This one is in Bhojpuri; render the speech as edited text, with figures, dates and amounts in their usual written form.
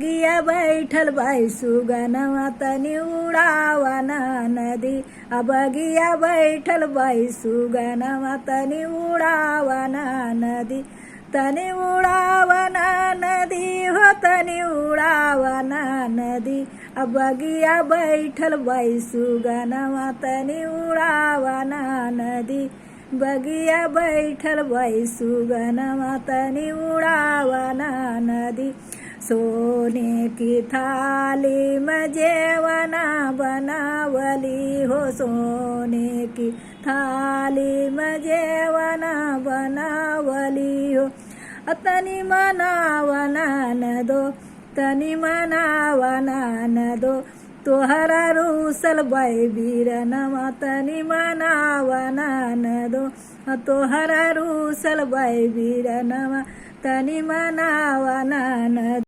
बगिया बैठल बाई सुगनवा तनी उड़ावना नदी बगिया बैठल बाई सुगनवा तनी उड़ावना नदी तनी उड़ावना नदी हो तनी उड़ावना नदी बगिया बैठल बाई सुगनवा तनी उड़ावना नदी बगिया बैठल बाई सुगनवा तनी उड़ावना नदी सोने की थाली में जेवना बनावली हो सोने की थाली में जेवना बनावली हो तनी मनावना न दो तनी मनावना न दो तोहरा रूसल बाई बीरनवा तनी मनावना न दो तोहरा रूसल बाई बीरनवा तनी मनावना न